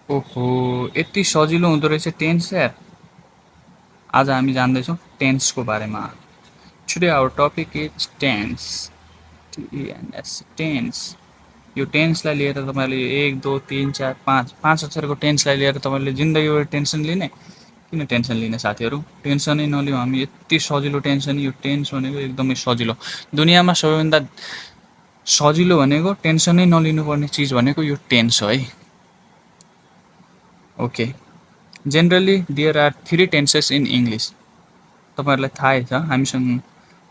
ओहो, यति सजिलो हुँदो रहेछ टेन्स यार। आज हामी जान्दैछौँ टेन्सको बारेमा। Today our topic is tense. T E N S tense. यो टेन्सलाई लिएर तपाईँले एक दो तिन चार पाँच पाँच अक्षरको टेन्सलाई लिएर तपाईँले जिन्दगीभर टेन्सन लिने? किन टेन्सन लिने साथीहरू? टेन्सनै नलिउँ हामी। यति सजिलो टेन्सन, यो टेन्स भनेको एकदमै सजिलो। दुनियाँमा सबैभन्दा सजिलो भनेको टेन्सनै नलिनुपर्ने चिज भनेको यो टेन्स हो है। Okay, generally there are 3 tenses in English. तपाईँहरूलाई थाहै छ हामीसँग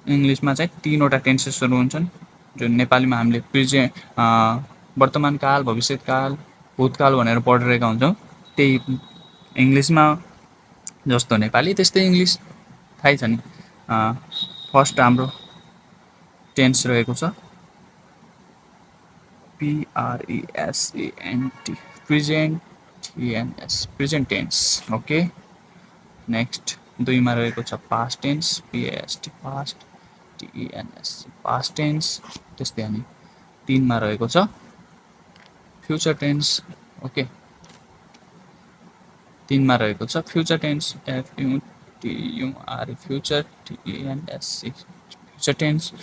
इङ्ग्लिसमा चाहिँ 3वटा टेन्सेसहरू हुन्छन्, जुन नेपालीमा हामीले वर्तमान काल, भविष्यत काल, भूतकाल भनेर पढिरहेका हुन्छौँ। त्यही इङ्ग्लिसमा जस्तो नेपाली त्यस्तै इङ्ग्लिस, थाहै छ नि। फर्स्ट हाम्रो टेन्स रहेको छ PRESENT, present, T E N S, present tense. Okay, next 2मा रहेको छ past tense, PAST, past, T E N S, past tense. त्यस्तै अनि 3मा रहेको छ फ्युचर टेन्स। ओके, 3मा रहेको छ future tense, FUTUR, future, TENSC, future tense.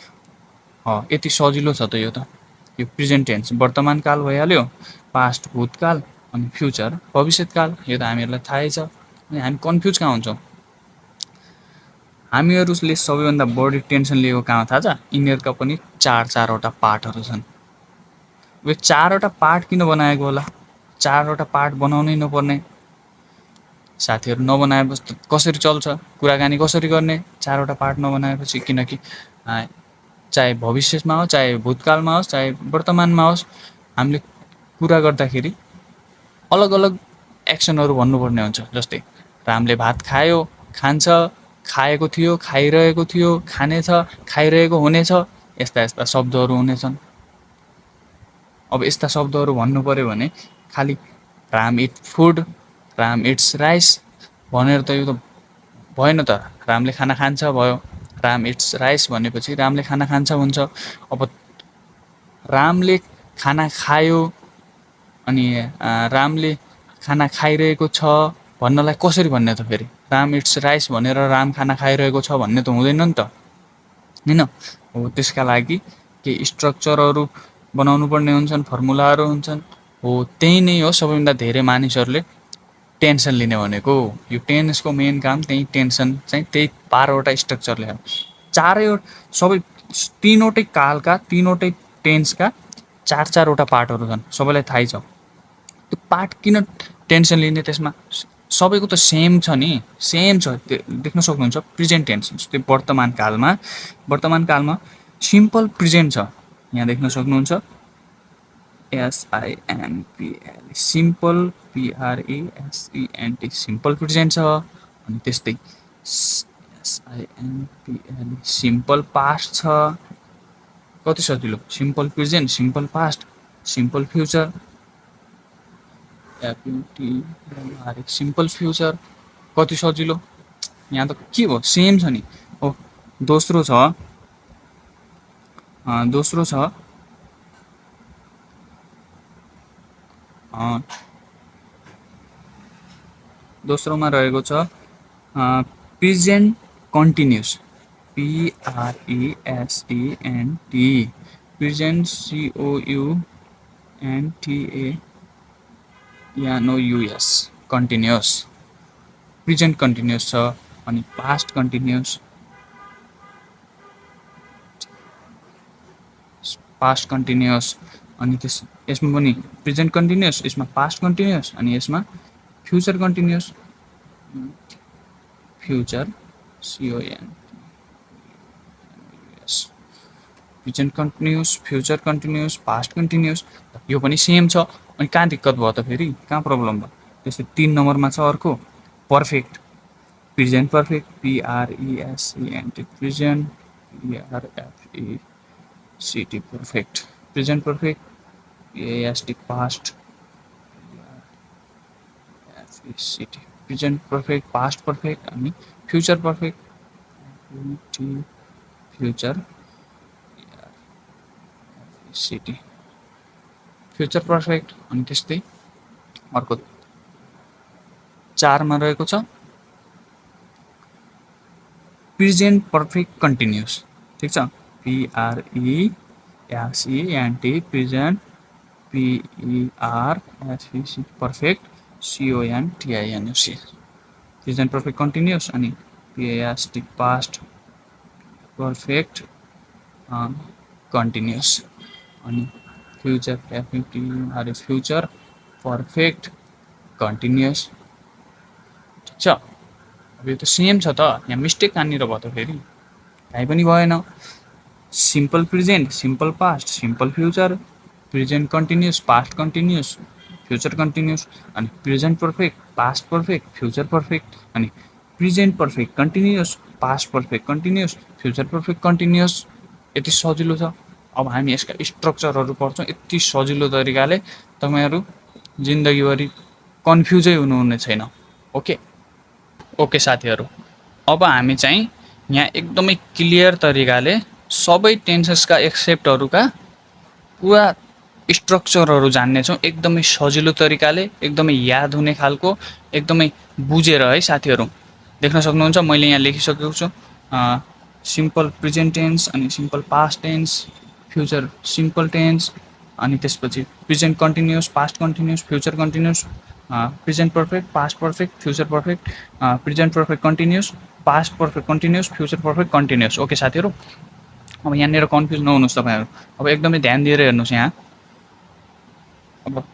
यति सजिलो छ त यो त। यो प्रेजेन्ट टेन्स वर्तमान काल भइहाल्यो, पास्ट भूतकाल, अनि फ्युचर भविष्यतकाल। यो त हामीहरूलाई थाहै छ। अनि हामी कन्फ्युज कहाँ हुन्छौँ? हामीहरूले सबैभन्दा बढी टेन्सन लिएको कहाँ थाहा छ? यिनीहरूका पनि 4-4वटा पार्टहरू छन्। यो 4वटा पार्ट किन बनाएको होला? 4वटा पार्ट बनाउनै नपर्ने साथीहरू। नबनाएपछि त कसरी चल्छ? कुराकानी कसरी गर्ने 4वटा पार्ट नबनाएपछि? किनकि चाहे भविष्यमा होस्, चाहे भूतकालमा होस्, चाहे वर्तमानमा होस्, हामीले कुरा गर्दाखेरि अलग अलग एक्सनहरू भन्नुपर्ने हुन्छ। जस्तै रामले भात खायो, खान्छ, खाएको थियो, खाइरहेको थियो, खानेछ, खाइरहेको हुनेछ, यस्ता यस्ता शब्दहरू हुनेछन्। अब यस्ता शब्दहरू भन्नु पऱ्यो भने खालि Ram it food, Ram eats rice भनेर त यो त भएन त। रामले खाना खान्छ भयो, राम इट्स राइस भनेपछि रामले खाना खान्छ हुन्छ। अब रामले खाना खायो अनि रामले खाना खाइरहेको छ भन्नलाई कसरी भन्ने त फेरि? राम इट्स राइस भनेर राम खाना खाइरहेको छ भन्ने त हुँदैन नि त, होइन? हो, त्यसका लागि केही स्ट्रक्चरहरू बनाउनु पर्ने हुन्छन्, फर्मुलाहरू हुन्छन्। हो, त्यही नै हो सबैभन्दा धेरै मानिसहरूले टेन्सन लिने भनेको। यो टेन्सको मेन काम त्यही टेन्सन चाहिँ त्यही 12वटा स्ट्रक्चरले हो। सबै 3वटै कालका, 3वटै टेन्सका 4-4वटा पार्टहरू छन्, सबैलाई थाहै छ। त्यो पार्ट किन टेन्सन लिने? त्यसमा सबैको त सेम छ नि, सेम छ। त्यो देख्न सक्नुहुन्छ प्रेजेन्ट टेन्स, त्यो वर्तमान कालमा सिम्पल प्रेजेन्ट छ। यहाँ देख्न सक्नुहुन्छ SIMPL, simple, PRESENT, simple present छ। अनि त्यस्तै SIMPL, सिम्पल पास्ट छ। कति सजिलो! Simple present, simple past, simple future, FUTUR, simple future. कति सजिलो! यहाँ त के भयो? सेम छ नि। हो, दोस्रो छ दोस्रोमा रहेको छ present continuous, PRESENT, present, COUNTA, या नो US, कन्टिन्युस। प्रेजेन्ट कन्टिन्युस छ। अनि पास्ट कन्टिन्युस, पास्ट कन्टिन्युस। अनि यसमा पनि प्रेजेन्ट कन्टिन्युस, यसमा पास्ट कन्टिन्युस, अनि यसमा future continuous. Future, CONTINUS, present continuous, future continuous, past continuous. यो पनि सेम छ। अनि कहाँ दिक्कत भयो त फेरि? कहाँ प्रब्लम भयो? त्यस्तै 3 नम्बरमा छ अर्को perfect, present perfect, PRESENT, present, PRFECT, perfect, present perfect, PAST, past, FECT, present perfect, past perfect, अनि future perfect, future, FECT, future perfect. अनि त्यस्तै अर्को 4 मा रहेको छ प्रेजेन्ट पर्फेक्ट कन्टिन्युअस। ठिक छ, PRESENT present PERFECT perfect CONTINUS present perfect continuous अनि PAST पास्ट पर्फेक्ट कन्टिन्युअस अनि फ्युचर फ्युचर पर्फेक्ट कन्टिन्युअस। ठिक छ, अब यो त सेम छ त, यहाँ मिस्टेक कहाँनिर भयो त फेरि? काहीँ पनि भएन। Simple present, simple past, simple future, present continuous, past continuous, future continuous अनि present perfect, past perfect, future perfect अनि present perfect continuous, past perfect continuous, future perfect continuous. यति सजिलो छ। अब हामी यसका स्ट्रक्चरहरू पढ्छौँ। यति सजिलो तरिकाले तपाईँहरू जिन्दगीभरि कन्फ्युजै हुनुहुने छैन। ओके ओके साथीहरू, अब हामी चाहिँ यहाँ एकदमै क्लियर तरिकाले सबै टेन्सेसका एक्सेप्टहरूका पुरा स्ट्रक्चरहरू जान्नेछौँ, एकदमै सजिलो तरिकाले, एकदमै याद हुने खालको, एकदमै बुझेर है साथीहरू। देख्न सक्नुहुन्छ मैले यहाँ लेखिसकेको छु सिम्पल प्रेजेन्ट टेन्स अनि simple past tense, future simple tense अनि त्यसपछि present continuous, past continuous, future continuous, present perfect, past perfect, future perfect, present perfect continuous, past perfect continuous, future perfect continuous. Okay साथीहरू, अब यहाँनिर confuse नहुनुहोस् तपाईँहरू। अब एकदमै ध्यान दिएर हेर्नुहोस् यहाँ। अब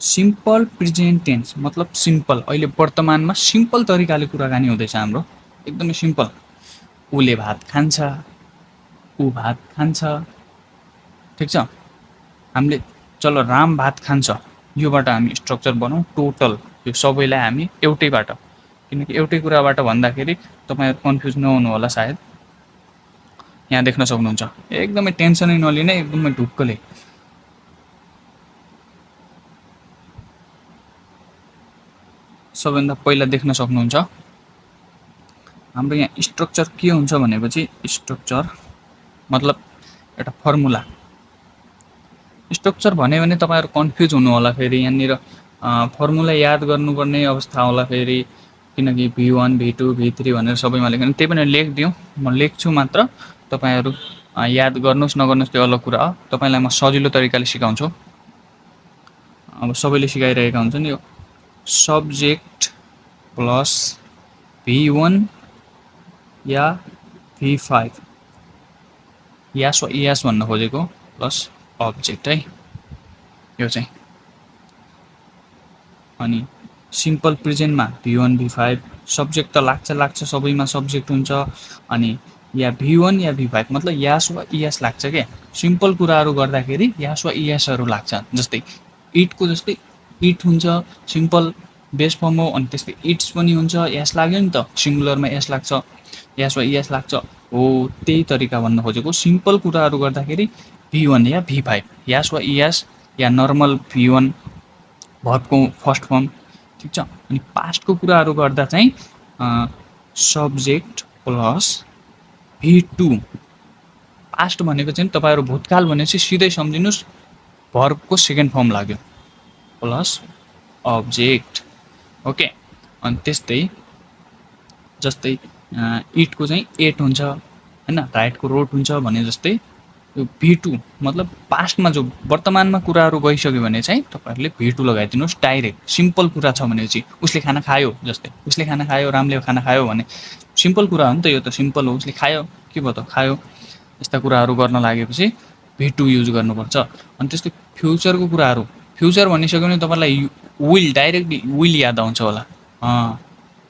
सिम्पल प्रेजेन्ट टेन्स मतलब सिम्पल, अहिले वर्तमानमा सिम्पल तरिकाले कुराकानी हुँदैछ हाम्रो, एकदमै सिम्पल। उसले भात खान्छ, ऊ भात खान्छ। ठिक छ, हामीले चलो राम भात खान्छ, योबाट हामी स्ट्रक्चर बनाउँ टोटल, यो सबैलाई हामी एउटैबाट, किनकि एउटै कुराबाट भन्दाखेरि तपाईँहरू कन्फ्युज नहुनु होला सायद। यहाँ देख्न सक्नुहुन्छ, एकदमै टेन्सनै नलिने, एकदमै ढुक्कले। सबैभन्दा पहिला देख्न सक्नुहुन्छ हाम्रो यहाँ स्ट्रक्चर के हुन्छ भनेपछि, स्ट्रक्चर मतलब एउटा फर्मुला। स्ट्रक्चर भन्यो भने तपाईँहरू कन्फ्युज हुनु होला फेरि, यहाँनिर फर्मुला याद गर्नुपर्ने अवस्था होला फेरि, किनकि V1 V2 V3 भनेर सबैमा लेख्नु। त्यही पनि लेखिदिउँ, म लेख्छु मात्र, तपाईँहरू याद गर्नुहोस् नगर्नुहोस् त्यो अलग कुरा हो। तपाईँलाई म सजिलो तरिकाले सिकाउँछु। अब सबैले सिकाइरहेका हुन्छन्, यो सब्जेक्ट प्लस V1 या V5 यास वा इयास भन्न खोजेको प्लस अब्जेक्ट है, यो चाहिँ। अनि सिम्पल प्रेजेन्टमा V1 V5, सब्जेक्ट त लाग्छ सबैमा सब्जेक्ट हुन्छ, अनि या V1 या V5 मतलब यास वा इयास लाग्छ क्या। सिम्पल कुराहरू गर्दाखेरि यास वा इयासहरू लाग्छ, जस्तै इटको जस्तै इट हुन्छ, सिम्पल बेस फर्म हो, अनि त्यस्तै इट्स पनि हुन्छ, यास लाग्यो नि त, सिङ्गुलरमा यास लाग्छ, यास वा इयास लाग्छ हो। त्यही तरिका भन्न खोजेको, सिम्पल कुराहरू गर्दाखेरि V1 या V5 यास वा इयास या नर्मल V1 भर्बको फर्स्ट फर्म। ठिक छ, अनि पास्टको कुराहरू गर्दा चाहिँ सब्जेक्ट प्लस V2। पास्ट भनेको चाहिँ तपाईँहरू भूतकाल भनेपछि सिधै सम्झिनुहोस् भर्बको सेकेन्ड फर्म लाग्यो प्लस अब्जेक्ट। ओके, अनि त्यस्तै जस्तै इटको चाहिँ एट हुन्छ होइन, राइटको रोड हुन्छ भने जस्तै यो V2 मतलब पास्टमा जो वर्तमानमा कुराहरू गइसक्यो भने चाहिँ तपाईँहरूले V2 लगाइदिनुहोस् डाइरेक्ट। सिम्पल कुरा छ भनेपछि उसले खाना खायो, जस्तै उसले खाना खायो, रामले खाना खायो भने सिम्पल कुरा हो नि त, यो त सिम्पल हो, उसले खायो, के भयो त खायो। यस्ता कुराहरू गर्न लागेपछि V2 युज गर्नुपर्छ। अनि त्यस्तै फ्युचरको कुराहरू, फ्युचर भनिसक्यो भने तपाईँलाई विल, डाइरेक्टली विल याद आउँछ होला।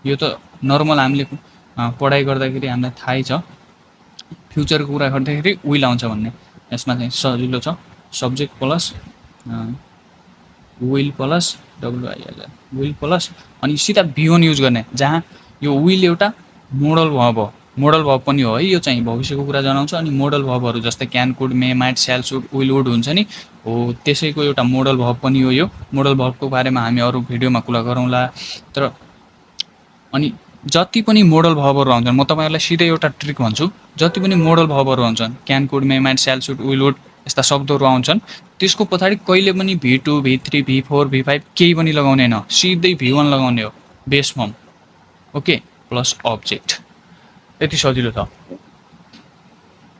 यो त नर्मल हामीले पढाइ गर्दाखेरि हामीलाई थाहै छ, फ्युचरको कुरा गर्दाखेरि विल आउँछ भन्ने। यसमा चाहिँ सजिलो छ, subject plus will plus WIL, will plus अनि सिधा V1 युज गर्ने, जहाँ यो विल एउटा मोडल भर्ब हो, मोडल भर्ब पनि हो है, यो चाहिँ भविष्यको कुरा जनाउँछ। अनि मोडल भर्बहरू जस्तै क्यान, कुड, मे, माइट, स्याल, सुड, विल, वुड हुन्छ नि, हो त्यसैको एउटा मोडल भर्ब पनि हो यो। मोडल भर्बको बारेमा हामी अरू भिडियोमा कुरा गरौँला। तर अनि जति पनि मोडल भर्बहरू आउँछन्, म तपाईँहरूलाई सिधै एउटा ट्रिक भन्छु, जति पनि मोडल भर्बहरू आउँछन्, क्यान, कुड, मे, माइट, स्याल, सुड, विल, वुड यस्ता शब्दहरू आउँछन्, त्यसको पछाडि कहिले पनि V2 V3 V4 V5 केही पनि लगाउने होइन, सिधै V1 लगाउने हो। Base form okay plus object यति सजिलो छ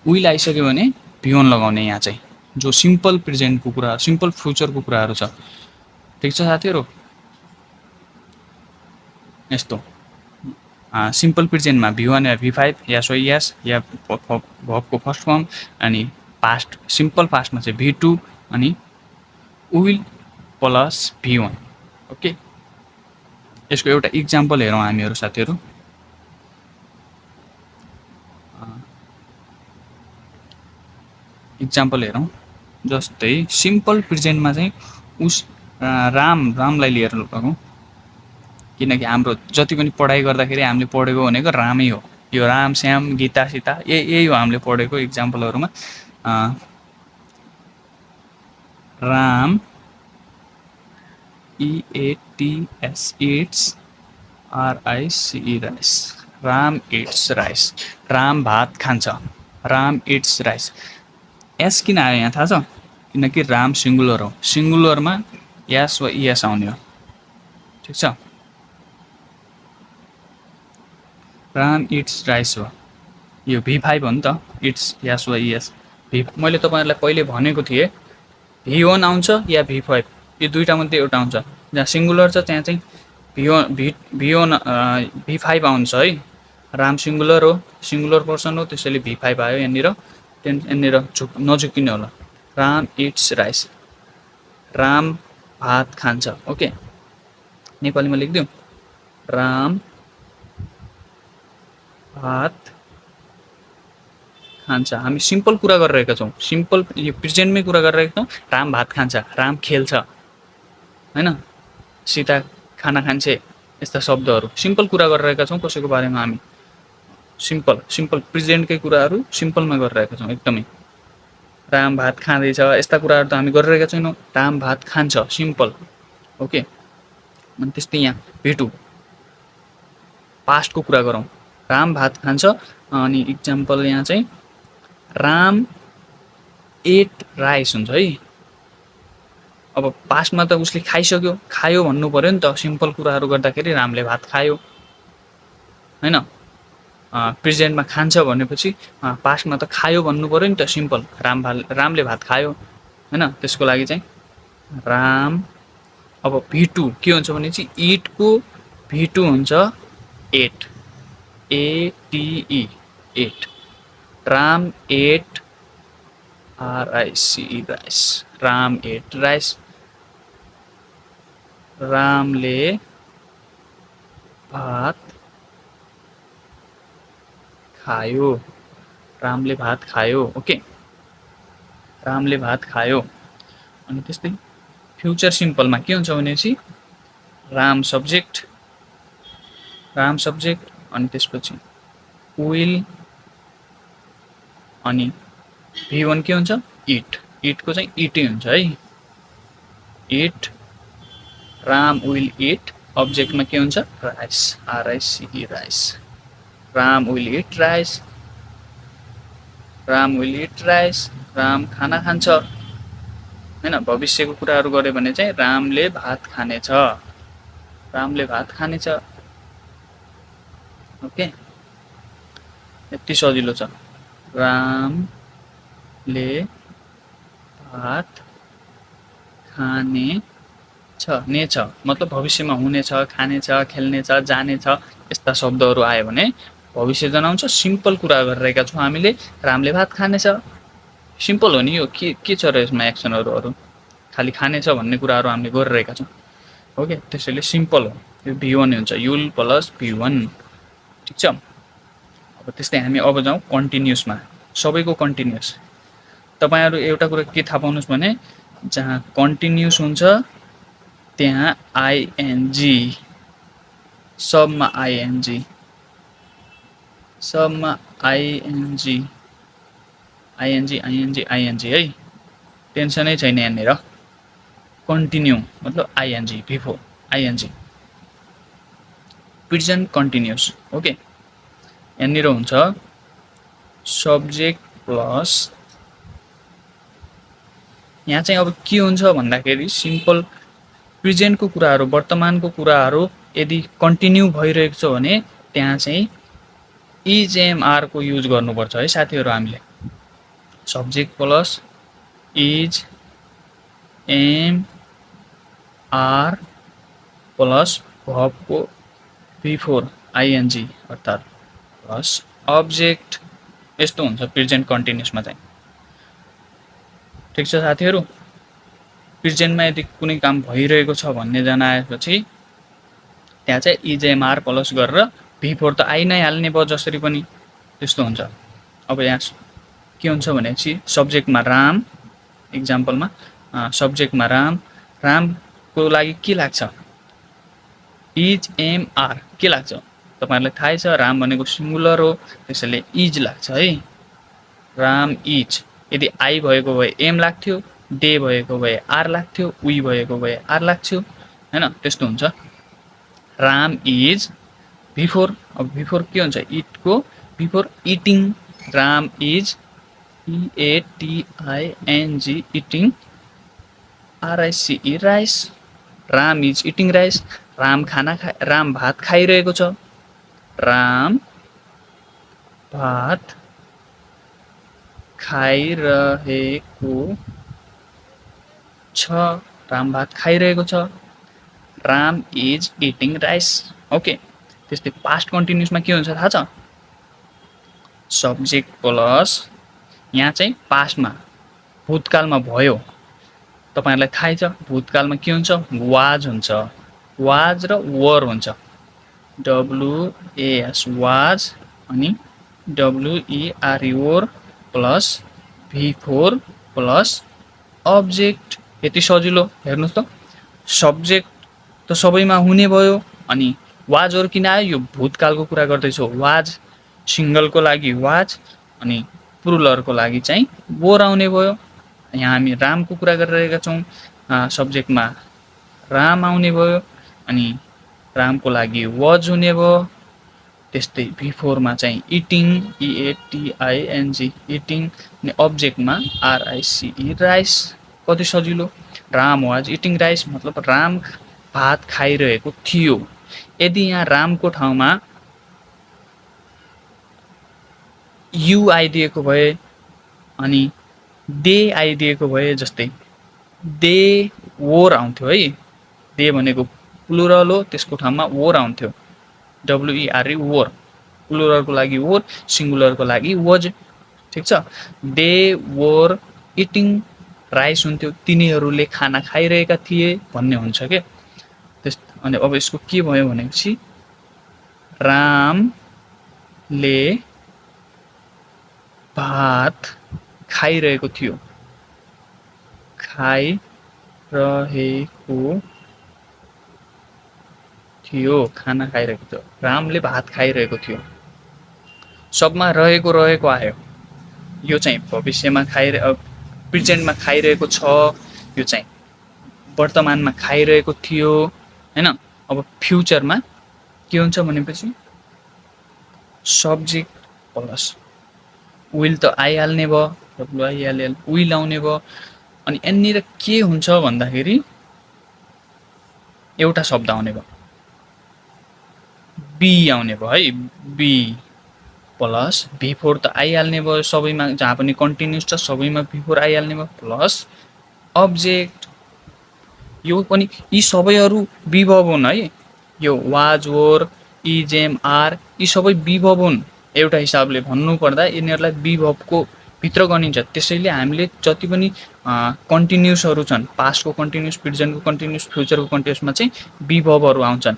विल आइसक्यो भने V1 लगाउने यहाँ चाहिँ जो सिम्पल प्रेजेन्टको कुरा सिम्पल फ्युचरको कुराहरू छ ठिक छ साथीहरू यस्तो सिम्पल प्रेजेन्टमा V1 या V5 या यस या भर्बको फर्स्ट फर्म अनि पास्ट सिम्पल पास्टमा चाहिँ V2 अनि विल प्लस V1 ओके यसको एउटा इक्जाम्पल हेरौँ हामीहरू साथीहरू इक्जाम्पल हेरौँ जस्तै सिम्पल प्रेजेन्टमा चाहिँ रामलाई लिएर लगौँ किनकि हाम्रो जति पनि पढाइ गर्दाखेरि हामीले पढेको भनेको रामै हो यो राम श्याम गीता सीता यही हो हामीले पढेको इक्जाम्पलहरूमा Ram EATS eats RICE rice Ram eats rice Ram भात खान्छ राम इट्स राइस एस किन आयो यहाँ थाहा छ किनकि राम सिङ्गुलर हो सिङ्गुलरमा यस वा इएस आउने हो ठिक छ राम इट्स राइस हो यो V5 हो नि त इट्स यस वा इएस मैले तपाईँहरूलाई पहिले भनेको थिएँ V1 आउँछ या V5 यो दुईटा मध्ये एउटा आउँछ जहाँ सिङ्गुलर छ त्यहाँ चाहिँ V5 आउँछ है राम सिङ्गुलर हो सिङ्गुलर पर्सन हो त्यसैले V5 आयो यहाँनिर नझुकिने होला राम इट्स राइस राम भात खान्छ ओके नेपालीमा लेखिदिउँ राम भात खान्छ हामी सिम्पल कुरा गरिरहेका छौँ सिम्पल यो प्रेजेन्टमै कुरा गरिरहेका छौँ राम भात खान्छ राम खेल्छ हैन सीता खाना खान्छे यस्ता शब्दहरू सिम्पल कुरा गरिरहेका छौँ कसैको बारेमा हामी सिम्पल प्रेजेन्टकै कुराहरू सिम्पलमा गरिरहेका छौँ एकदमै राम भात खाँदैछ यस्ता कुराहरू त हामी गरिरहेका छैनौँ राम भात खान्छ सिम्पल ओके अनि त्यस्तै यहाँ V2 पास्टको कुरा गरौँ राम भात खान्छ अनि इक्जाम्पल यहाँ चाहिँ राम एट राइस हुन्छ है अब पास्टमा त उसले खाइसक्यो खायो भन्नु पर्यो नि त सिम्पल कुराहरू गर्दाखेरि रामले भात खायो हैन प्रेजेन्टमा खान्छ भनेपछि पास्टमा त खायो भन्नु पर्यो नि त सिम्पल रामले भात खायो हैन त्यसको लागि चाहिँ राम अब V2 के हुन्छ भने चाहिँ इटको V2 हुन्छ 8 ATE 8 Ram 8 RICE rice Ram 8 rice रामले भात खायो रामले भात खायो ओके रामले भात खायो अनि त्यस्तै फ्युचर सिम्पलमा के हुन्छ भनेपछि राम सब्जेक्ट अनि त्यसपछि विल अनि V1 के हुन्छ इटको चाहिँ इटै हुन्छ है इट राम विल इट अब्जेक्टमा के हुन्छ rice RICE rice Ram will it rice Ram खाना खान्छ हैन भविष्यको कुराहरू गर्यो भने चाहिँ रामले भात खानेछ ओके यति सजिलो छ रामले भात खानेछ मतलब भविष्यमा हुनेछ खानेछ खेल्नेछ जानेछ यस्ता शब्दहरू आयो भने भविष्य जनाउँछ सिम्पल कुरा गरिरहेका छौँ हामीले रामले भात खानेछ सिम्पल हो नि यो के छ र यसमा एक्सनहरू खालि खानेछ भन्ने कुराहरू हामीले गरिरहेका छौँ ओके त्यसैले सिम्पल हो यो V1 हुन्छ युल प्लस V1 ठिक छ अब त्यस्तै हामी अब जाउँ कन्टिन्युसमा सबैको कन्टिन्युस तपाईहरु एउटा कुरा के थाहा पाउनुस् भने जहाँ कन्टिन्युस हुन्छ त्यहाँ ING सबमा ING है टेन्सनै छैन यहाँनिर कन्टिन्यू मतलब ING before ING present continuous okay यहाँनिर हुन्छ सब्जेक्ट प्लस यहाँ चाहिँ अब के हुन्छ भन्दाखेरि सिम्पल प्रेजेन्टको कुराहरू वर्तमानको कुराहरू यदि कन्टिन्यू भइरहेको छ भने त्यहाँ चाहिँ इज एम आरको युज गर्नुपर्छ है साथीहरू। हामीले subject plus is am are plus भर्बको बिफोर आइएनजी अर्थात् प्लस अब्जेक्ट, यस्तो हुन्छ प्रेजेन्ट कन्टिन्युसमा चाहिँ। ठिक छ साथीहरू। प्रेजेन्टमा यदि कुनै काम भइरहेको छ भन्ने जनाएपछि त्यहाँ चाहिँ इज एम आर प्लस गरेर बिफोर त आइ नै हाल्ने भयो जसरी पनि, त्यस्तो हुन्छ। अब यहाँ के हुन्छ भनेपछि सब्जेक्टमा राम, इक्जाम्पलमा सब्जेक्टमा रामको लागि के लाग्छ, इज एम आर के लाग्छ तपाईँहरूलाई थाहै छ, राम भनेको सिङ्गुलर हो त्यसैले इज लाग्छ है, राम इज। यदि आई भएको भए एम लाग्थ्यो, डे भएको भए आर लाग्थ्यो, वी भएको भए आर लाग्थ्यो हैन, त्यस्तो हुन्छ। राम इज बिफोर, अब बिफोर के हुन्छ, इटको before eating, Ram is E A T I N G eating R I C E rice, Ram is eating rice, Ram भात खाइरहेको छ, राम भात खाइरहेको छ, राम भात खाइरहेको छ, Ram is eating rice. Okay, त्यस्तै पास्ट कन्टिन्युसमा के हुन्छ थाहा छ, सब्जेक्ट प्लस यहाँ चाहिँ पास्टमा भूतकालमा भयो, तपाईहरुलाई थाहै छ भूतकालमा के हुन्छ, वाज हुन्छ, वाज र वर हुन्छ, WAS वाज अनि WERE were plus V4 plus object. यति सजिलो, हेर्नुहोस् त सब्जेक्ट त सबैमा हुने भयो, अनि वाजहरु किन आयो, यो भूतकालको कुरा गर्दैछौ, वाज सिंगलको लागि वाज अनि प्लुरलको लागि चाहिँ वर आउने भयो। यहाँ हामी रामको कुरा गरिरहेका छौँ, सब्जेक्टमा राम आउने भयो अनि रामको लागि वाज हुने भयो। त्यस्तै V4 मा चाहिँ इटिङ, EATING इटिङ, अनि अब्जेक्टमा RICE राइस। कति सजिलो, राम वाज इटिङ राइस मतलब राम भात खाइरहेको थियो। यदि यहाँ रामको ठाउँमा यु आइदिएको भए अनि दे आइदिएको भए, जस्तै दे वोर आउँथ्यो है, दे भनेको प्लुरल हो त्यसको ठाउँमा वोर आउँथ्यो, WERE वोर, प्लुरलको लागि वोर, सिंगुलरको लागि वज। ठिक छ, दे वोर इटिङ राइस हुन्थ्यो, तिनीहरूले खाना खाइरहेका थिए भन्ने हुन्छ के। अनि अब यसको के भयो भनेपछि रामले भात खाइरहेको थियो, खाना खाइरहेको थियो, रामले भात खाइरहेको थियो। सबमा रहेको आयो, यो चाहिँ भविष्यमा प्रेजेन्टमा खाइरहेको छ, यो चाहिँ वर्तमानमा खाइरहेको थियो हैन। अब फ्युचरमा के हुन्छ भनेपछि सब्जेक्ट प्लस विल त आइहाल्ने भयो, WILL विल आउने भयो। अनि यहाँनिर के हुन्छ भन्दाखेरि एउटा शब्द आउने भयो, बी आउने भयो है, बी प्लस V4 त आइहाल्ने भयो सबैमा, जहाँ पनि कन्टिन्युस छ सबैमा V4 आइहाल्ने भयो, प्लस अब्जेक्ट। यो पनि यी सबैहरू विभव हुन् है, यो वाज वोर इज एम आर यी सबै विभव हुन्। एउटा हिसाबले भन्नुपर्दा यिनीहरूलाई विभवको भित्र गनिन्छ। त्यसैले हामीले जति पनि कन्टिन्युसहरू छन्, पास्टको कन्टिन्युस, प्रेजेन्टको कन्टिन्युस, फ्युचरको कन्टिन्युसमा चाहिँ विभवहरू आउँछन्।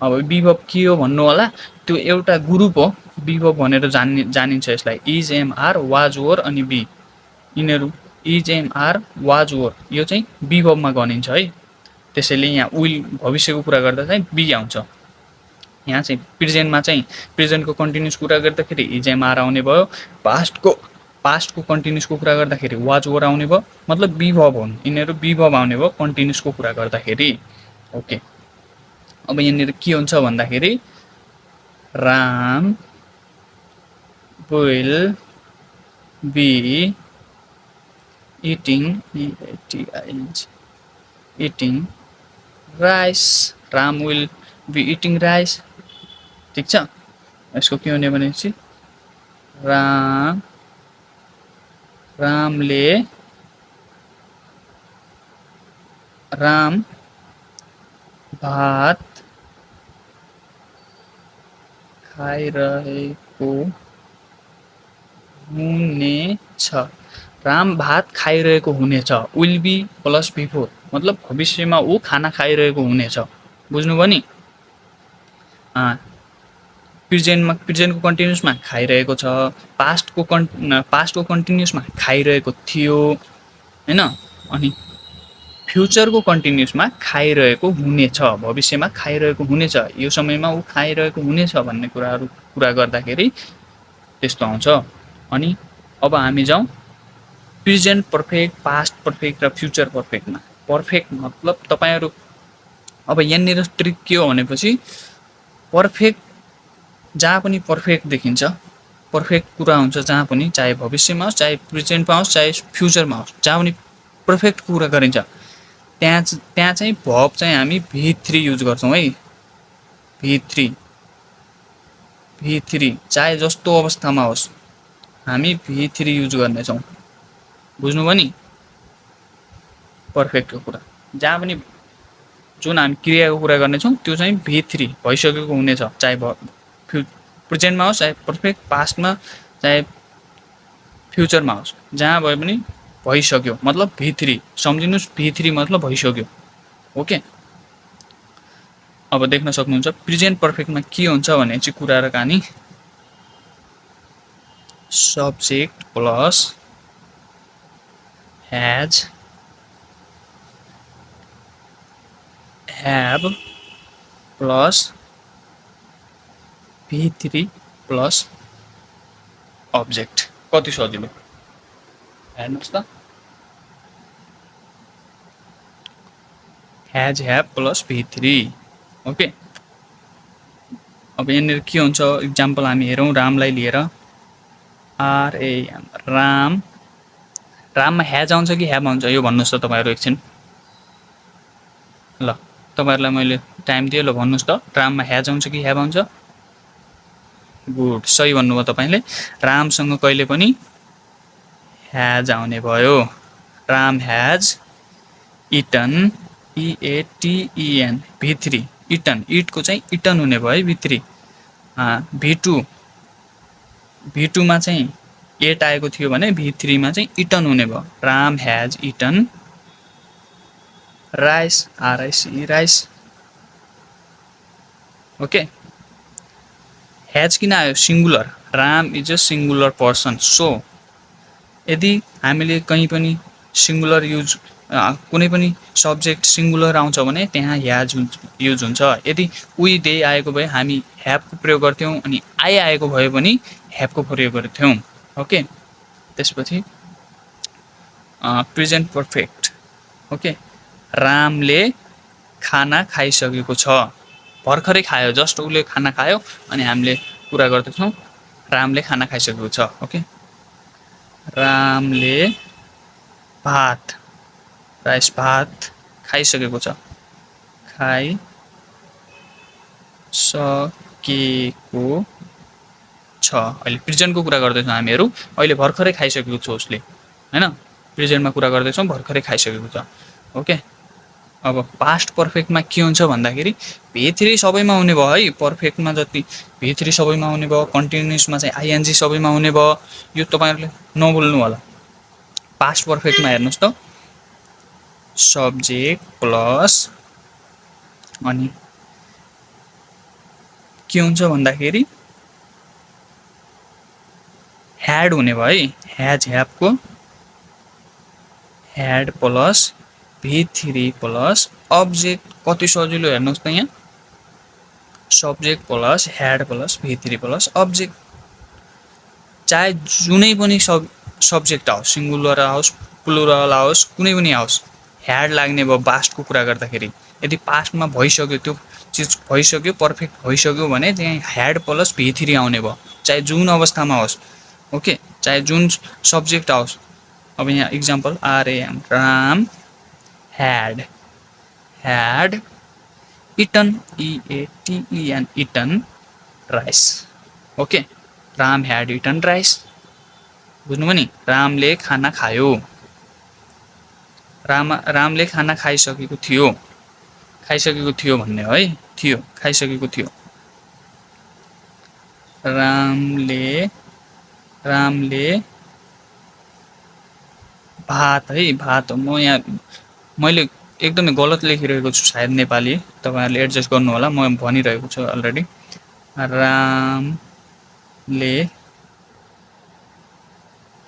अब विभव के हो भन्नु होला, त्यो एउटा ग्रुप हो विभव भनेर जानिन्छ यसलाई। इज एम आर वाज वोर अनि बी, यिनीहरू इज एम आर वाज वोर यो चाहिँ विभवमा गनिन्छ है। त्यसैले यहाँ विल भविष्यको कुरा गर्दा चाहिँ बी आउँछ। यहाँ चाहिँ प्रेजेन्टमा चाहिँ प्रेजेन्टको कन्टिन्युस कुरा गर्दाखेरि इज एम आर आउने भयो, पास्टको कन्टिन्युसको कुरा गर्दाखेरि वाज वोर आउने भयो, मतलब विभव हुन् यिनीहरू, विभव आउने भयो कन्टिन्युसको कुरा गर्दाखेरि। ओके, अब यहाँनिर के हुन्छ भन्दाखेरि Ram will be eating, EATING eating rice, Ram will be eating rice. ठिक छ, यसको के हुने भनेपछि राम भात खाइरहेको हुनेछ। राम भात खाइरहेको हुनेछ, विल बी प्लस बिफोर, मतलब भविष्यमा ऊ खाना खाइरहेको हुनेछ। बुझ्नुभयो नि? प्रेजेन्टको कन्टिन्युसमा खाइरहेको छ, पास्टको कन्टिन्युसमा खाइरहेको थियो होइन, अनि फ्युचरको कन्टिन्युसमा खाइरहेको हुनेछ, भविष्यमा खाइरहेको हुनेछ, यो समयमा ऊ खाइरहेको हुनेछ भन्ने कुरा गर्दाखेरि त्यस्तो आउँछ। अनि अब हामी जाउँ प्रेजेन्ट पर्फेक्ट, पास्ट पर्फेक्ट र फ्युचर पर्फेक्टमा। पर्फेक्ट मतलब तपाईँहरू अब यहाँनिर ट्रिक के हो भनेपछि पर्फेक्ट जहाँ पनि पर्फेक्ट देखिन्छ, पर्फेक्ट कुरा हुन्छ जहाँ पनि, चाहे भविष्यमा होस्, चाहे प्रेजेन्टमा होस्, चाहे फ्युचरमा होस्, जहाँ पनि पर्फेक्ट कुरा गरिन्छ त्यहाँ चाहिँ भर्ब चाहिँ हामी V3 युज गर्छौँ है। V3 चाहे जस्तो अवस्थामा होस् हामी V3 युज गर्नेछौँ। बुझ्नुभयो नि पर्फेक्टको कुरा? जहाँ पनि जुन हामी क्रियाको कुरा गर्नेछौँ त्यो चाहिँ V3 भइसकेको हुनेछ, चाहे प्रेजेन्टमा होस्, चाहे पर्फेक्ट पास्टमा, चाहे फ्युचरमा होस्, जहाँ भए पनि भइसक्यो मतलब V3। सम्झिनुहोस् V3 मतलब भइसक्यो। ओके, अब देख्न सक्नुहुन्छ प्रेजेन्ट पर्फेक्टमा के हुन्छ भने चाहिँ कुरा र कहानी subject plus has, have plus V3 plus object. कति सजिलो हेर्नुहोस् त, has have plus V3। Okay, अब यहाँनिर के हुन्छ इक्जाम्पल हामी हेरौँ रामलाई लिएर। राम, राममा हैज आउँछ कि ह्याभ आउँछ यो भन्नुहोस् त तपाईँहरू एकछिन। ल तपाईँहरूलाई मैले टाइम दिएँ, ल भन्नुहोस् त राममा हैज आउँछ कि ह्याभ आउँछ? गुड, सही भन्नुभयो तपाईँले। रामसँग कहिले पनि हैज आउने भयो। Ram has eaten, EATEN, V3 eaten, इटको चाहिँ इटन हुने भयो है V3। V2मा चाहिँ एट आएको थियो भने V3मा चाहिँ इटन हुने भयो। Ram has eaten rice, RICE rice. Okay, has किन आयो? Singular, Ram is a singular person. So यदि हामीले कहीँ पनि सिङ्गुलर युज, कुनै पनि सब्जेक्ट सिङ्गुलर आउँछ भने त्यहाँ ह्याज युज हुन्छ। यदि उही दे आएको भए हामी ह्याभको प्रयोग गर्थ्यौँ, अनि आई आएको भए पनि ह्याभको प्रयोग गर्थ्यौँ। ओके, त्यसपछि प्रेजेन्ट पर्फेक्ट। ओके, रामले खाना खाइसकेको छ, भर्खरै खायो, जस्ट उसले खाना खायो अनि हामीले कुरा गर्दैछौँ रामले खाना खाइसकेको छ। ओके, रामले भात, राइस भात खाइसकेको छ, खाइसकेको छ। अहिले प्रेजेन्टको कुरा गर्दैछौँ हामीहरू, अहिले भर्खरै खाइसकेको छ उसले होइन, प्रेजेन्टमा कुरा गर्दैछौँ, भर्खरै खाइसकेको छ। ओके, अब पास्ट पर्फेक्टमा के हुन्छ भन्दाखेरि V3 सबैमा हुने भयो है। पर्फेक्टमा जति V3 सबैमा हुने भयो, कन्टिन्युसमा चाहिँ ING सबैमा हुने भयो, यो तपाईँहरूले नभुल्नु होला। पास्ट पर्फेक्टमा हेर्नुहोस् त, सब्जेक्ट प्लस अनि के हुन्छ भन्दाखेरि ह्याड हुने भयो है। हैज ह्याभको had plus V3 plus object. कति सजिलो हेर्नुहोस् त यहाँ, subject plus had plus V3 plus object. चाहे जुनै पनि सब्जेक्ट आओस्, सिङ्गुलर आओस्, प्लुरल आओस्, कुनै पनि आओस्, ह्याड लाग्ने भयो पास्टको कुरा गर्दाखेरि। यदि पास्टमा भइसक्यो, त्यो चिज भइसक्यो, पर्फेक्ट भइसक्यो भने त्यहाँ ह्याड प्लस V3 आउने भयो, चाहे जुन अवस्थामा होस्। ओके, चाहे जुन सब्जेक्ट आओस्। अब यहाँ example Ram had eaten EATEN eaten rice okay Ram had eaten rice बुझ्नुभयो नि रामले खाना खायो रामले खाना खाइसकेको थियो भन्ने हो है थियो खाइसकेको थियो रामले भात है भात हो म यहाँ मैले एकदमै गलत लेखिरहेको छु सायद नेपाली तपाईँहरूले एडजस्ट गर्नु होला म भनिरहेको छु अलरेडी रामले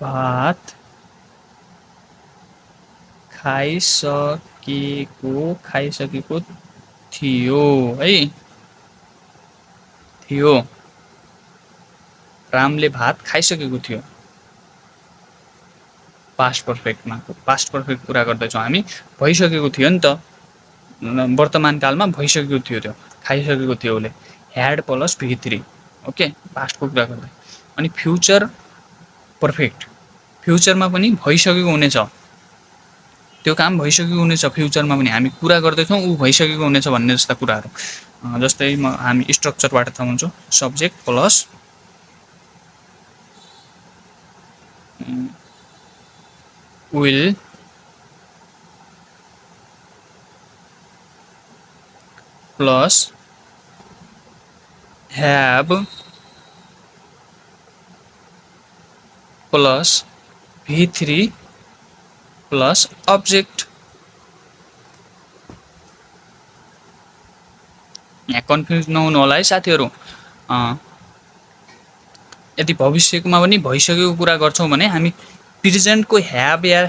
भात खाइसकेको थियो है थियो रामले भात खाइसकेको थियो पास्ट पर्फेक्ट कुरा गर्दैछौँ हामी भइसकेको थियो नि त वर्तमान कालमा भइसकेको थियो त्यो खाइसकेको थियो उसले ह्याड प्लस V3 ओके पास्टको कुरा गर्दै अनि फ्युचर पर्फेक्ट फ्युचरमा पनि भइसकेको हुनेछ त्यो काम भइसकेको हुनेछ फ्युचरमा पनि हामी कुरा गर्दैछौँ ऊ भइसकेको हुनेछ भन्ने जस्ता कुराहरू जस्तै हामी स्ट्रक्चरबाट थाहा हुन्छौँ subject plus will plus have plus V3 plus object यहाँ कन्फ्युज नहुनु होला है साथीहरू यदि भविष्यमा पनि भइसकेको कुरा गर्छौँ भने हामी प्रेजेन्टको ह्याभ या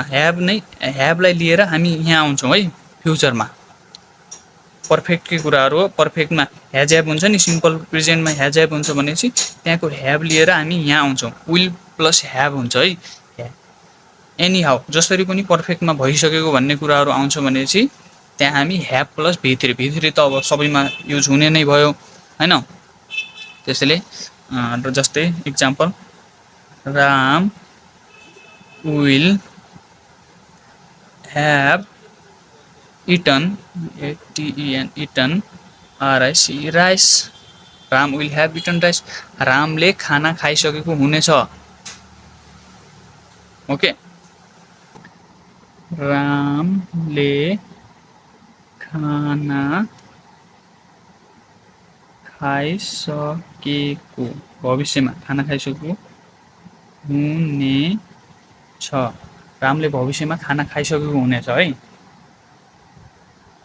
ह्याभलाई लिएर हामी यहाँ आउँछौँ है फ्युचरमा पर्फेक्टकै कुराहरू हो पर्फेक्टमा ह्याज ह्याभ हुन्छ नि सिम्पल प्रेजेन्टमा ह्याज ह्याभ हुन्छ भनेपछि त्यहाँको ह्याभ लिएर हामी यहाँ आउँछौँ विल प्लस ह्याभ हुन्छ है एनी हाउ जसरी पनि पर्फेक्टमा भइसकेको भन्ने कुराहरू आउँछ भनेपछि त्यहाँ हामी ह्याभ प्लस V3 त अब सबैमा युज हुने नै भयो होइन त्यसैले जस्तै example Ram will have eaten eaten rice Ram will have eaten rice रामले खाना खाइसकेको हुनेछ ओके रामले खाना खाइसकेको भविष्यमा खाना खाइसकेको हुनेछ रामले भविष्यमा खाना खाइसकेको हुनेछ है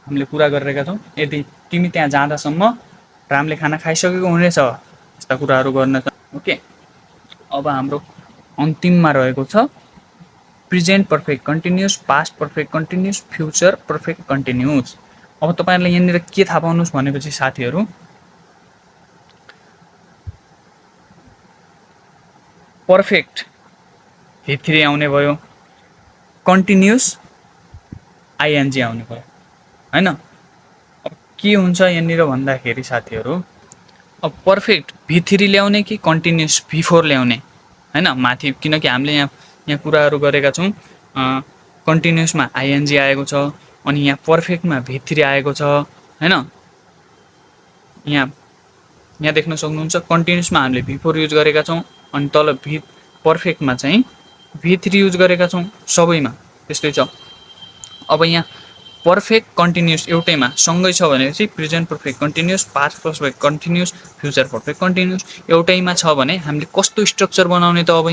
हामीले कुरा गरिरहेका छौँ यदि तिमी त्यहाँ जाँदासम्म रामले खाना खाइसकेको हुनेछ यस्ता कुराहरू गर्न ओके अब हाम्रो अन्तिममा रहेको छ present perfect continuous past perfect continuous future perfect continuous अब तपाईँहरूले यहाँनिर के थाहा पाउनुहोस् भनेपछि साथीहरू पर्फेक्ट V3 आउने भयो कन्टिन्युस ING आउने भयो हैन अब के हुन्छ यहाँनिर भन्दाखेरि साथीहरू अब पर्फेक्ट V3 ल्याउने कि कन्टिन्युस V4 ल्याउने हैन माथि किनकि हामीले यहाँ कुराहरू गरेका छौँ कन्टिन्युसमा ING आएको छ अनि यहाँ पर्फेक्टमा V3 आएको छ हैन यहाँ देख्न सक्नुहुन्छ कन्टिन्युसमा हामीले V4 युज गरेका छौँ अनि तल पर्फेक्टमा चाहिँ V3 युज गरेका छौँ सबैमा त्यस्तै छ अब यहाँ पर्फेक्ट कन्टिन्युस एउटैमा सँगै छ भनेपछि present perfect continuous past perfect continuous future perfect continuous एउटैमा छ भने हामीले कस्तो स्ट्रक्चर बनाउने त अब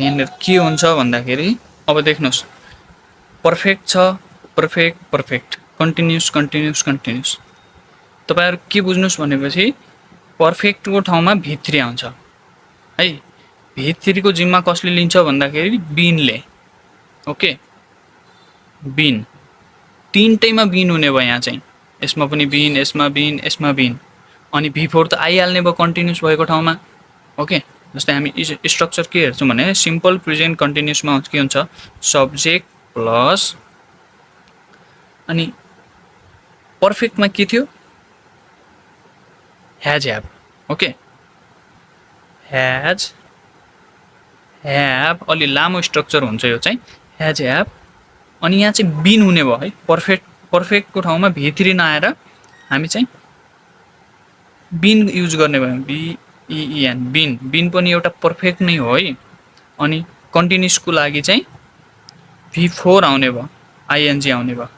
यहाँनिर के हुन्छ भन्दाखेरि अब देख्नुहोस् पर्फेक्ट छ पर्फेक्ट कन्टिन्युस तपाईँहरू के बुझ्नुहोस् भनेपछि पर्फेक्टको ठाउँमा V3 आउँछ है V3 को जिम्मा कसले लिन्छ भन्दाखेरि बिनले ओके बिन तीनटैमा बिन हुने भयो यहाँ चाहिँ यसमा पनि बिन यसमा बिन अनि V4 त आइहाल्ने भयो कन्टिन्युस भएको ठाउँमा ओके जस्तै हामी स्ट्रक्चर के हेर्छौँ भने सिम्पल प्रेजेन्ट कन्टिन्युसमा के हुन्छ सब्जेक्ट प्लस अनि पर्फेक्टमा के थियो ह्याज ह्याभ ओके ह्याज अलि लामो स्ट्रक्चर हुन्छ यो चाहिँ ह्याज ह्याभ अनि यहाँ चाहिँ बिन हुने भयो है पर्फेक्ट पर्फेक्टको ठाउँमा V3 नआएर हामी चाहिँ बिन युज गर्ने भयौँ, BEN बिन। बिन पनि एउटा पर्फेक्ट नै हो है। अनि कन्टिन्युसको लागि चाहिँ V4 आउने भयो, ING आउने भयो।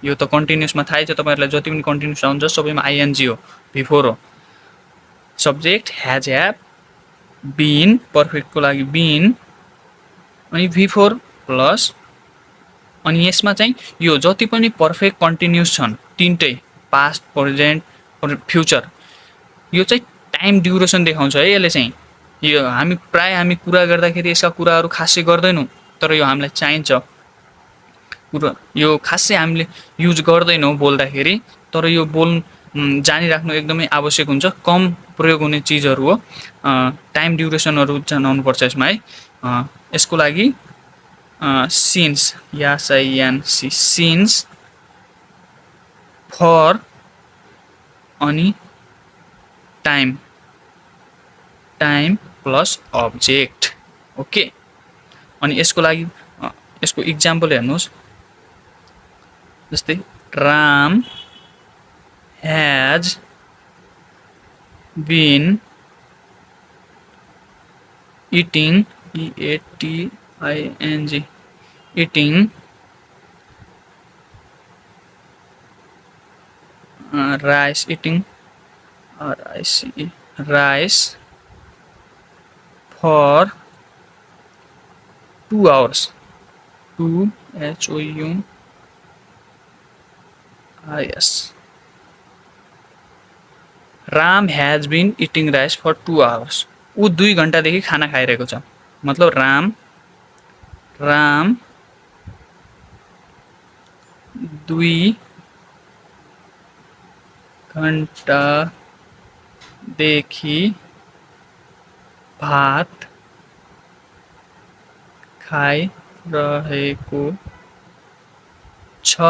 यो त कन्टिन्युसमा थाहै छ तपाईँहरूलाई, जति पनि कन्टिन्युस आउँछ सबैमा ING हो, V4 हो। सब्जेक्ट ह्याज ह्याभ बिन, पर्फेक्टको लागि बिन, अनि V4 प्लस, अनि यसमा चाहिँ यो जति पनि पर्फेक्ट कन्टिन्युस छन् तिनटै, पास्ट, प्रेजेन्ट, फ्युचर, यो चाहिँ टाइम ड्युरेसन देखाउँछ है यसले चाहिँ। यो हामी कुरा गर्दाखेरि यसका कुराहरू खासै गर्दैनौँ, तर यो हामीलाई चाहिन्छ कुरा, यो खासै हामीले युज गर्दैनौँ बोल्दाखेरि, तर यो जानिराख्नु एकदमै आवश्यक हुन्छ। कम प्रयोग हुने चिजहरू हो। टाइम ड्युरेसनहरू जनाउनुपर्छ यसमा है। यसको लागि सिन्स, SINC, सिन्स, फर, अनि टाइम प्लस अब्जेक्ट। ओके, अनि यसको लागि यसको इक्जाम्पल हेर्नुहोस्। जस्तै Ram has been eating, EATING, eating rice, eating RICE, rice for 2 hours, 2HOURS। Ram has been eating rice for 2 hours। ऊ 2 घन्टादेखि खाना खाइरहेको छ। मतलब राम 2 घन्टादेखि भात खाइरहेको छ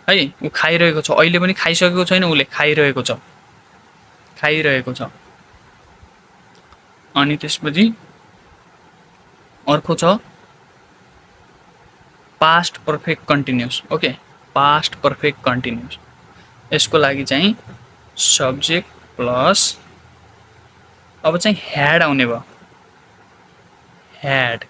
है। ऊ खाइरहेको छ, अहिले पनि खाइसकेको छैन, उसले खाइरहेको छ। अनि त्यसपछि अर्को छ past perfect continuous. Okay, past perfect continuous, यसको लागि चाहिँ सब्जेक्ट प्लस, अब चाहिँ ह्याड आउने भयो। ह्याड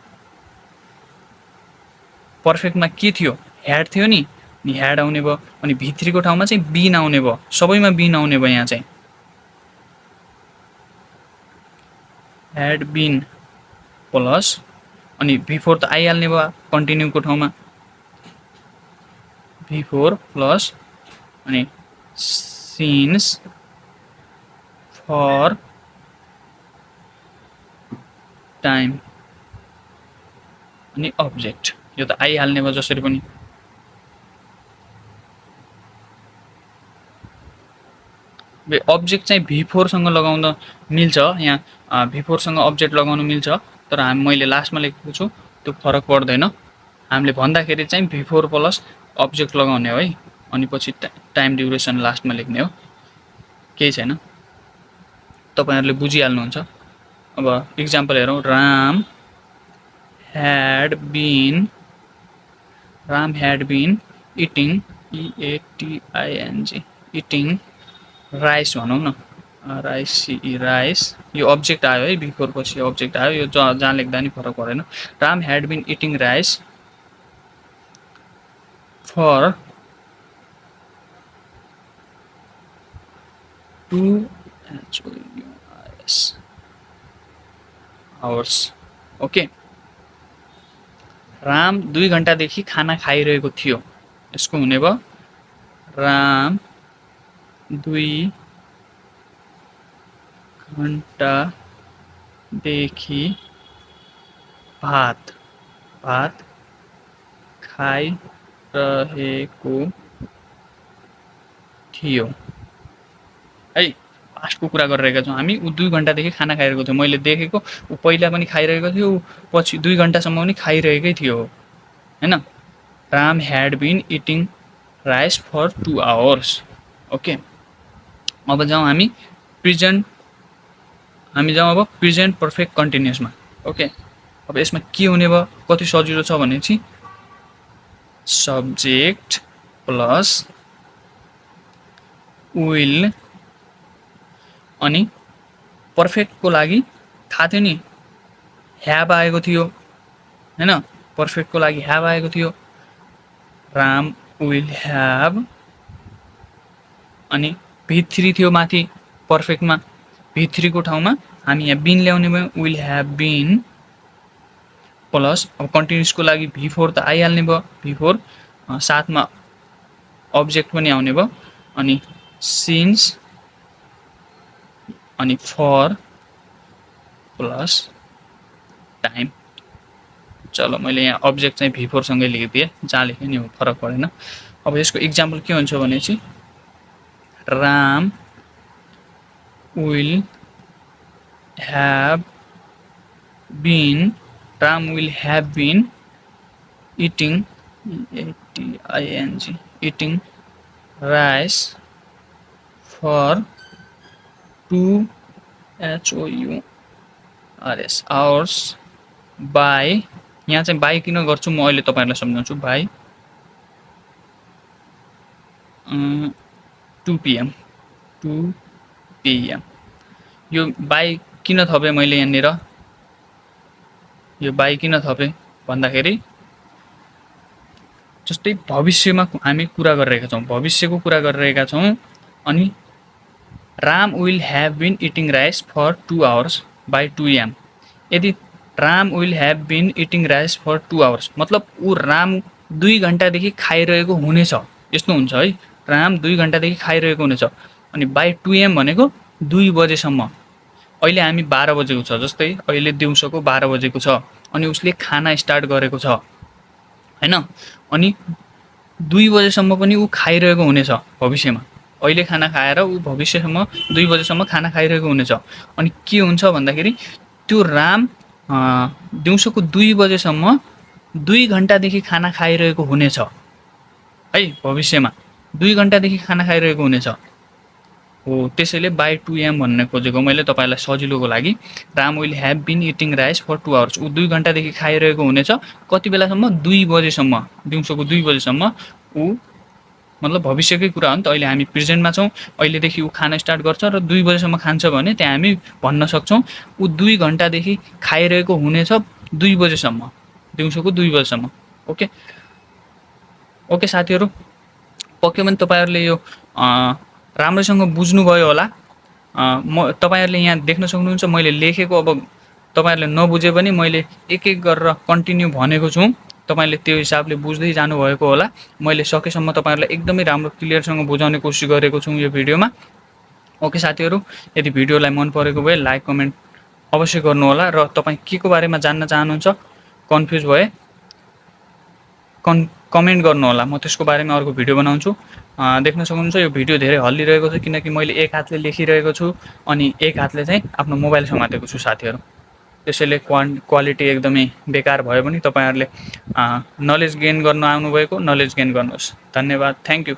पर्फेक्टमा के थियो, ह्याड थियो नि, ह्याड आउने भयो। अनि V3 को ठाउँमा चाहिँ बिन आउने भयो, सबैमा बिन आउने भयो यहाँ चाहिँ। ह्याड बिन प्लस, अनि V4 त आइहाल्ने भयो कन्टिन्यूको ठाउँमा, V4 प्लस, अनि सिन्स फर टाइम, अनि अब्जेक्ट, यो त आइहाल्ने भयो जसरी पनि। अब्जेक्ट चाहिँ V4 सँग लगाउँदा मिल्छ, यहाँ V4 सँग अब्जेक्ट लगाउनु मिल्छ, तर मैले लास्टमा लेखेको छु त्यो फरक पर्दैन। हामीले भन्दाखेरि चाहिँ V4 प्लस अब्जेक्ट लगाउने हो है, अनि पछि टाइम ड्युरेसन लास्टमा लेख्ने हो, केही छैन, तपाईहरुले बुझिहाल्नुहुन्छ। अब इक्जाम्पल हेरौँ। Ram had been eating, EATING, eating rice भनौँ न, RICE, राइस। यो अब्जेक्ट आयो है, V4 पछि अब्जेक्ट आयो, यो जहाँ लेख्दा नि फरक परेन। Ram had been eating rice for 2 hours। Okay, Ram 2 घन्टादेखि खाना खाइरहेको थियो, यसको हुने भयो राम 2 घन्टादेखि भात खाइरहेको थियो है। पास्टको कुरा गरिरहेका छौँ हामी। ऊ 2 घन्टादेखि खाना खाइरहेको थियो, मैले देखेको ऊ पहिला पनि खाइरहेको थियो, पछि 2 घन्टासम्म पनि खाइरहेकै थियो हैन। Ram had been eating rice for 2 hours। Okay, अब जाउँ हामी प्रेजेन्ट पर्फेक्ट कन्टिन्युसमा। ओके, अब यसमा के हुने भयो, कति सजिलो छ भनेपछि सब्जेक्ट प्लस विल अनि पर्फेक्टको लागि थाहा थियो नि ह्याभ आएको थियो हैन, पर्फेक्टको लागि ह्याभ आएको थियो, राम विल ह्याभ अनि V3 थियो माथि पर्फेक्टमा, V3 को ठाउँमा हामी यहाँ बिन ल्याउने भयो, विल ह्याभ बिन प्लस अब कन्टिन्युसको लागि V4 त आइहाल्ने भयो, V4 साथमा अब्जेक्ट पनि आउने भयो अनि सिन्स अनि फर प्लस टाइम। चलो मैले यहाँ अब्जेक्ट चाहिँ V4 सँगै लेखिदिएँ, जहाँ लेखेँ नि फरक परेन। अब यसको इक्जाम्पल के हुन्छ भनेपछि Ram will have been eating eating rice for 2 HOURS hours by, यहाँ चाहिँ बाई किन गर्छु म अहिले तपाईँहरूलाई सम्झाउँछु, बाई 2 PM यो बाई किन थपेँ मैले यहाँनिर, यो बाई किन थपेँ भन्दाखेरि जस्तै भविष्यमा हामी कुरा गरिरहेका छौँ, भविष्यको कुरा गरिरहेका छौँ अनि Ram will have been eating rice for 2 hours by 2 AM। यदि Ram will have been eating rice for 2 hours मतलब ऊ राम 2 घन्टादेखि खाइरहेको हुनेछ, यस्तो हुन्छ है, राम 2 घन्टादेखि खाइरहेको हुनेछ अनि बाई 2 AM भनेको 2 बजेसम्म। अहिले हामी 12 बजेको छ, जस्तै अहिले दिउँसोको 12 बजेको छ अनि उसले खाना स्टार्ट गरेको छ हैन, अनि 2 बजेसम्म पनि ऊ खाइरहेको हुनेछ भविष्यमा, अहिले खाना खाएर ऊ भविष्यसम्म 2 बजेसम्म खाना खाइरहेको हुनेछ अनि के हुन्छ भन्दाखेरि त्यो राम दिउँसोको 2 बजेसम्म 2 घन्टादेखि खाना खाइरहेको हुनेछ है, भविष्यमा 2 घन्टादेखि खाना खाइरहेको हुनेछ हो, त्यसैले बाई 2 AM भन्न खोजेको मैले तपाईँलाई सजिलोको लागि। Ram will have been eating rice for 2 hours ऊ 2 घन्टादेखि खाइरहेको हुनेछ, कति बेलासम्म 2 बजेसम्म, दिउँसोको 2 बजेसम्म, ऊ मतलब भविष्यकै कुरा हो नि त, अहिले हामी प्रेजेन्टमा छौँ, अहिलेदेखि ऊ खाना स्टार्ट गर्छ र 2 बजेसम्म खान्छ भने त्यहाँ हामी भन्न सक्छौँ ऊ 2 घन्टादेखि खाइरहेको हुनेछ 2 बजेसम्म, दिउँसोको 2 बजेसम्म। ओके ओके साथीहरू, पक्कै पनि तपाईँहरूले यो राम्रैसँग बुझ्नुभयो होला। तपाईँहरूले यहाँ देख्न सक्नुहुन्छ मैले लेखेको, अब तपाईँहरूले नबुझे पनि मैले एक एक गरेर कन्टिन्यू भनेको छु, तपाईँले त्यो हिसाबले बुझ्दै जानुभएको होला। मैले सकेसम्म तपाईँहरूलाई एकदमै राम्रो क्लियरसँग बुझाउने कोसिस गरेको छु यो भिडियोमा। ओके साथीहरू, यदि भिडियोलाई मन परेको भए लाइक कमेन्ट अवश्य गर्नुहोला र तपाईँ के को बारेमा जान्न चाहनुहुन्छ, कन्फ्युज भए कमेन्ट गर्नुहोला, म त्यसको बारेमा अर्को भिडियो बनाउँछु। देख्न सक्नुहुन्छ यो भिडियो धेरै हल्लिरहेको छ किनकि मैले एक हातले लेखिरहेको छु अनि एक हातले चाहिँ आफ्नो मोबाइल समातेको छु साथीहरू, त्यसैले क्वालिटी एकदमै बेकार भयो भने तपाईँहरूले नलेज गेन गर्न आउनुभएको, नलेज गेन गर्नुहोस्। धन्यवाद, थ्याङ्क यू।